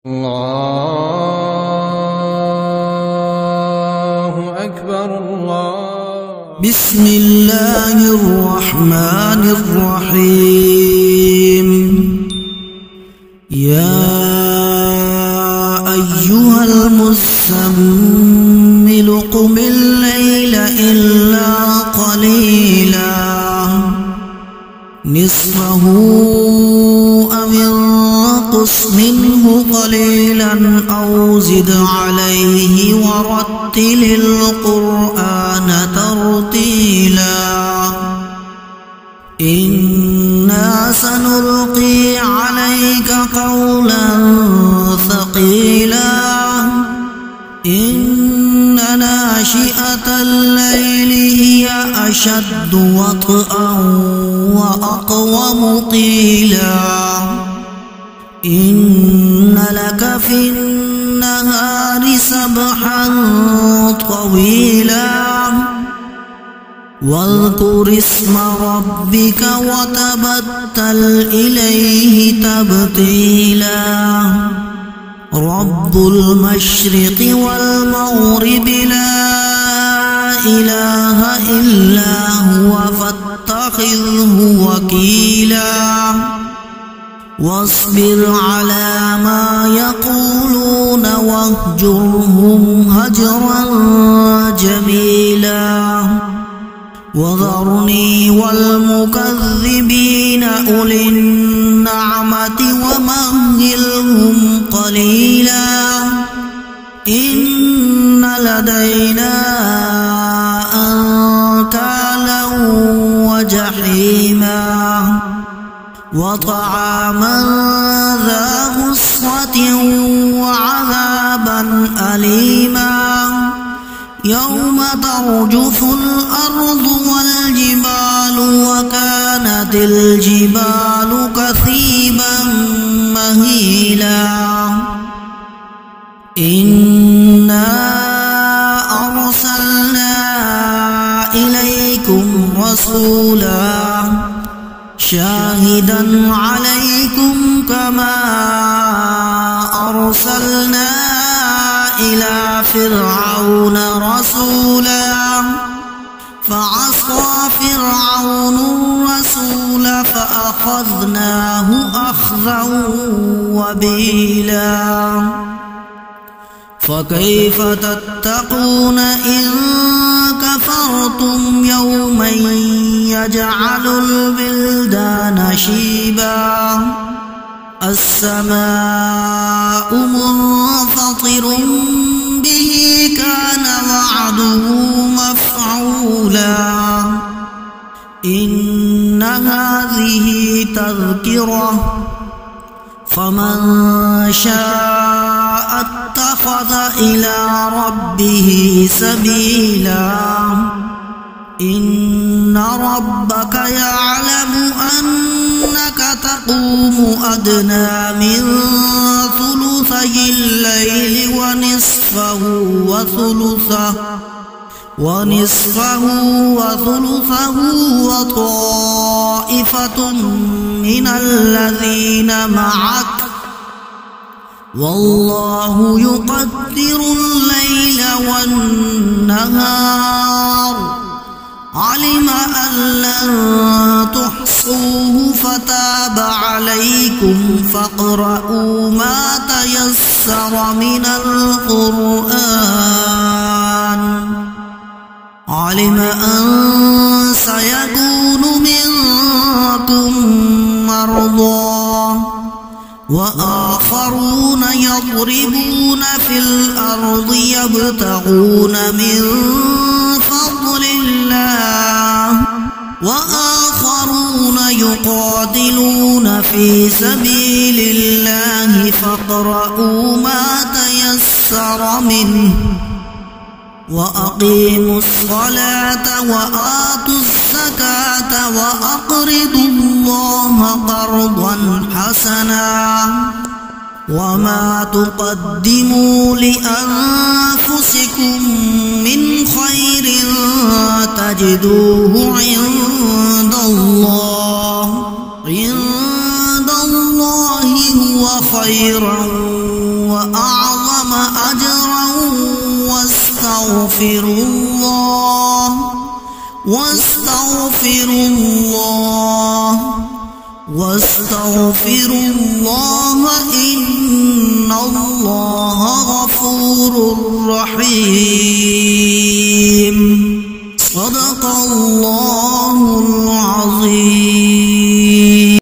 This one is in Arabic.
الله أكبر الله. بسم الله الرحمن الرحيم. يا أيها المزمل قم الليل إلا قليلا نصفه أو انقص منه قليلا أو زد عليه ورتل القرآن ترتيلا. إنا سنلقي عليك قولا ثقيلا. إن ناشئة الليل هي أشد وطئا وأقوم قيلا. إن لك في النهار سبحا طويلا. واذكر اسم ربك وتبتل إليه تبتيلا. رب المشرق والمغرب لا إله إلا هو فاتخذه وكيلا. واصبر على ما يقولون واهجرهم هجرا جميلا. وذرني والمكذبين أولي النعمة ومهلهم قليلا. إن لدينا أنكالا وجحيما وطعاما ذا غصة وعذابا أليما. يوم ترجف الأرض والجبال وكانت الجبال كثيبا مهيلا. إنا أرسلنا إليكم رسولا شاهدا عليكم كما أرسلنا إلى فرعون رسولا. فعصى فرعون الرسول فأخذناه أخذا وبيلا. فكيف تتقون إن كفرتم يوما يجعل البلدان شيبا. السماء منفطر به كان وعده مفعولا. إن هذه تذكرة فمن شاء اتخذ إلى ربه سبيلا. إن ربك يعلم أنك تقوم أدنى من ثلثي الليل ونصفه وثلثه وطائفة من الذين معك والله يقدر الليل والنهار. علم أن لن تحصوه فتاب عليكم فاقرؤوا ما تيسر من القرآن. علم أن سيكون منكم مرضى وآخرون يضربون في الأرض يبتغون من فضل الله وآخرون يقاتلون في سبيل الله فاقرؤوا ما تيسر منه. وأقيموا الصلاة وآتوا الزكاة وأقرضوا الله قرضا حسنا. وما تقدموا لأنفسكم من خير تجدوه عند الله هو خيرا وأعظم أجرا واستغفروا الله إن الله غفور رحيم. صدق الله.